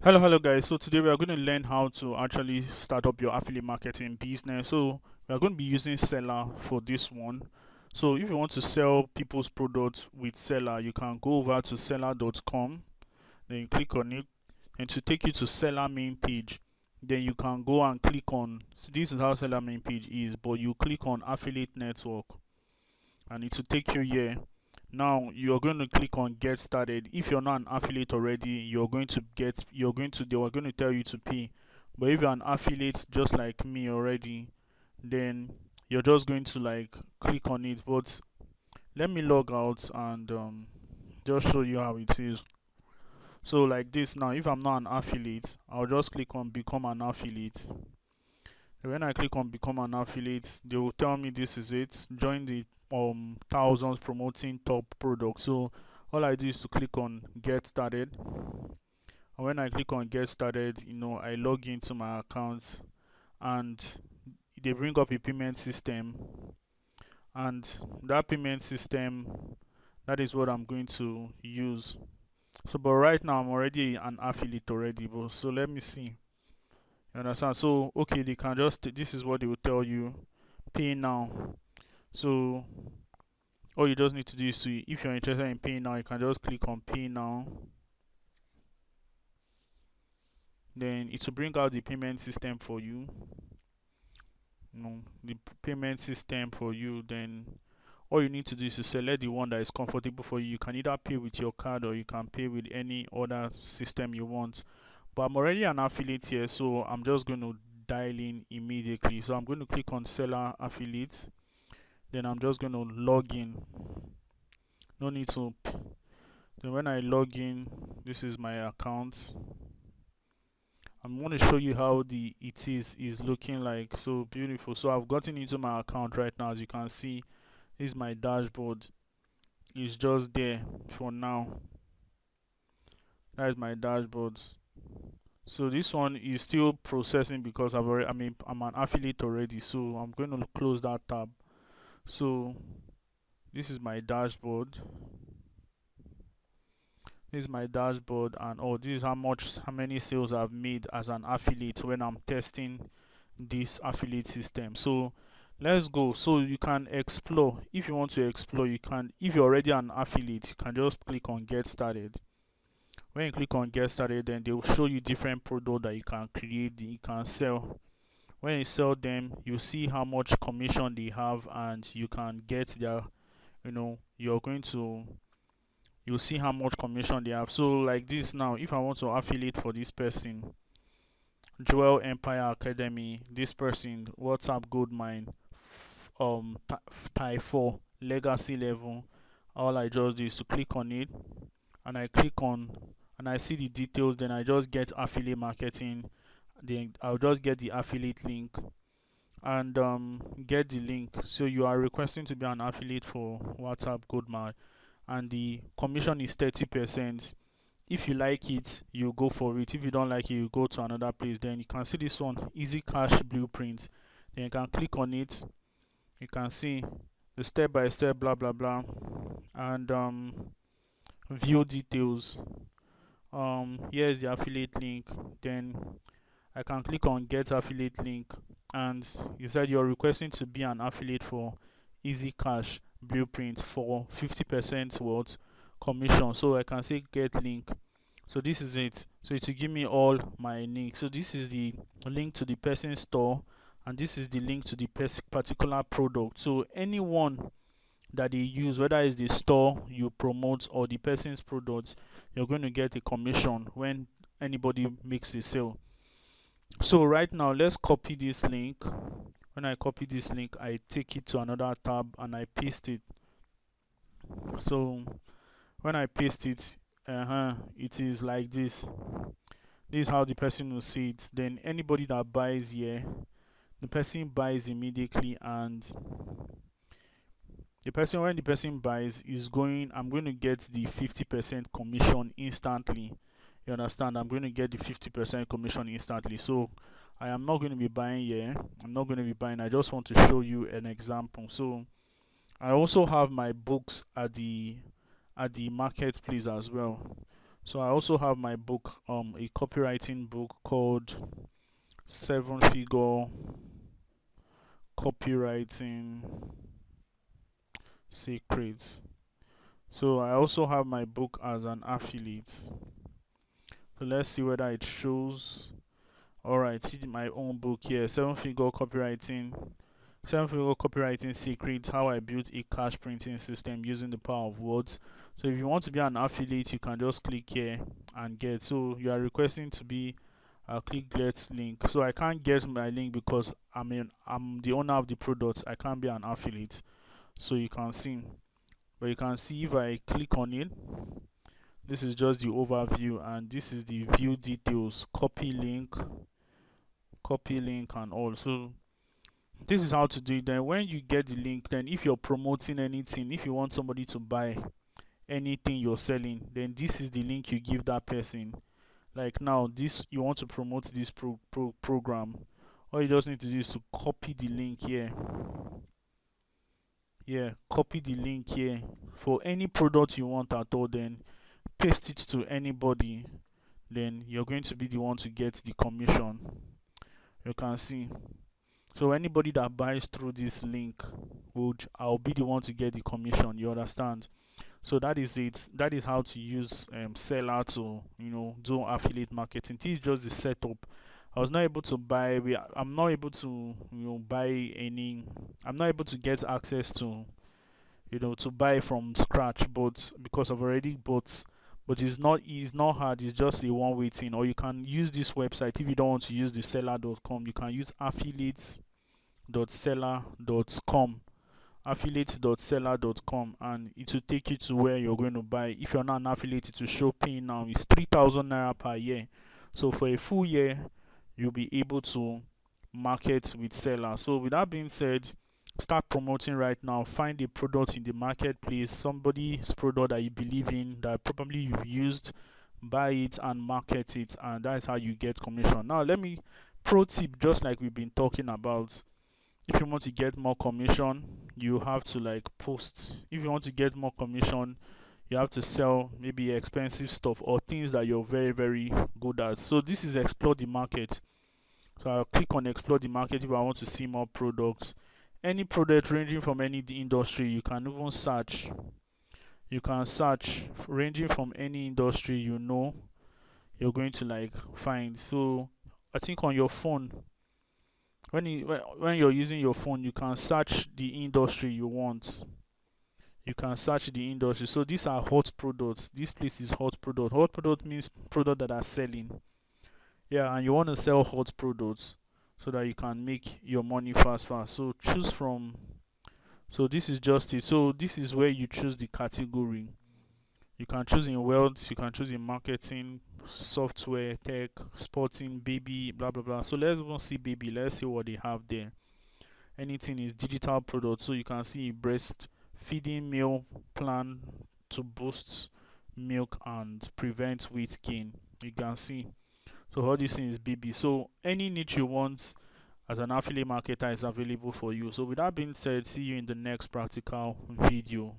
Hello guys. So today we are going to learn how to actually start up your affiliate marketing business. So we are going to be using seller for this one. So if you want to sell people's products with seller, you can go over to seller.com, then you click on it, and to take you to seller main page. Then you can go and click on, so this is how seller main page is, but you click on affiliate network and it will take you here. Now you're going to click on get started. If you're not an affiliate already, they are going to tell you to pay. But if you're an affiliate just like me already, then you're just going to like click on it. But let me log out and just show you how it is. So like this, now if I'm not an affiliate, I'll just click on become an affiliate. When I click on become an affiliate, they will tell me this is it. Join the thousands promoting top products. So all I do is to click on get started. And when I click on get started, I log into my account and they bring up a payment system. And that payment system, that is what I'm going to use. So but right now I'm already an affiliate already, but so let me see. You understand? So okay, they can just, this is what they will tell you, pay now. So all you just need to do is to, if you're interested in paying now, you can just click on pay now. Then it will bring out the payment system for you. The payment system for you. Then all you need to do is to select the one that is comfortable for you. You can either pay with your card or you can pay with any other system you want. But I'm already an affiliate here, so I'm just going to dial in immediately. So I'm going to click on seller affiliate. Then I'm just going to log in. No need to. Then when I log in, this is my account. I'm going to show you how it is looking like. So beautiful. So I've gotten into my account right now. As you can see, this is my dashboard. It's just there for now. That is my dashboard. So this one is still processing because I'm an affiliate already. So I'm going to close that tab. So this is my dashboard. This is my dashboard, and this is how many sales I've made as an affiliate when I'm testing this affiliate system. So let's go. So you can explore. If you want to explore, you can. If you're already an affiliate, you can just click on get started. When you click on get started, then they will show you different products that you can create, you can sell. When you sell them, you see how much commission they have, and you can get their, you'll see how much commission they have. So like this now, if I want to affiliate for this person, Joel Empire Academy, this person, WhatsApp Gold Mine, Type 4 Legacy level, all I just do is to click on it, and I click on, and I see the details. Then I just get affiliate marketing. Then I'll just get the affiliate link and get the link. So you are requesting to be an affiliate for WhatsApp Gold Mine, and the commission is 30%. If you like it, you go for it. If you don't like it, you go to another place. Then you can see this one, easy cash blueprint. Then you can click on it. You can see the step by step, blah blah blah, and view details. Here's the affiliate link. Then I can click on get affiliate link, and you said you're requesting to be an affiliate for easy cash blueprint for 50% worth commission. So I can say get link. So this is it. So it will give me all my links. So this is the link to the person store, and this is the link to the particular product. So anyone that they use, whether it's the store you promote or the person's products, you're going to get a commission when anybody makes a sale. So right now, let's copy this link. When I copy this link, I take it to another tab and I paste it. So when I paste it, it is like this. This is how the person will see it. Then anybody that buys here, the person buys immediately, and when the person buys is going, I'm going to get the 50% commission instantly. You understand? I'm going to get the 50% commission instantly. So I am not going to be buying here. I'm not going to be buying. I just want to show you an example. So I also have my books at the marketplace as well. So I also have my book, a copywriting book called Seven Figure Copywriting Secrets. So I also have my book as an affiliate. So let's see whether it shows. Alright, see my own book here, Seven Figure Copywriting Secrets, How I Built a Cash Printing System Using the Power of Words. So if you want to be an affiliate, you can just click here and get. So you are requesting to be click get link. So I can't get my link because I'm the owner of the product. I can't be an affiliate. So you can see, but you can see if I click on it, this is just the overview, and this is the view details, copy link and all. So this is how to do it. Then when you get the link, then if you're promoting anything, if you want somebody to buy anything you're selling, then this is the link you give that person. Like now, this, you want to promote this program, all you just need to do is to copy the link here. Copy the link here for any product you want at all, then paste it to anybody, then you're going to be the one to get the commission. You can see. So anybody that buys through this link I'll be the one to get the commission. You understand? So that is it. That is how to use seller to do affiliate marketing. This is just the setup. I was not able to buy. I'm not able to buy any. I'm not able to get access to to buy from scratch, but because I've already bought. But it's not hard. It's just a one-way thing. Or you can use this website if you don't want to use the seller.com. You can use affiliates.seller.com and it will take you to where you're going to buy. If you're not an affiliate, it will show paying now. It's 3,000 naira per year. So for a full year, you'll be able to market with seller. So with that being said, start promoting right now. Find a product in the marketplace, somebody's product that you believe in, that probably you've used, buy it and market it, and that's how you get commission. Now let me pro tip, just like we've been talking about. If you want to get more commission, you have to post. If you want to get more commission, you have to sell maybe expensive stuff or things that you're very, very good at. So this is explore the market. So I'll click on explore the market if I want to see more products. Any product ranging from any industry, you can even search. You can search ranging from any industry you're going to find. So I think on your phone, when you're using your phone, you can search the industry you want. You can search the industry. So these are hot products. This place is hot product. Hot product means product that are selling. Yeah, and you want to sell hot products so that you can make your money fast. So choose from. So this is just it. So this is where you choose the category. You can choose in wealth, you can choose in marketing, software, tech, sporting, baby, blah blah blah. So let's even see baby. Let's see what they have there. Anything is digital product. So you can see breast feeding meal plan to boost milk and prevent weight gain. You can see. So all this is baby. So any niche you want as an affiliate marketer is available for you. So with that being said, see you in the next practical video.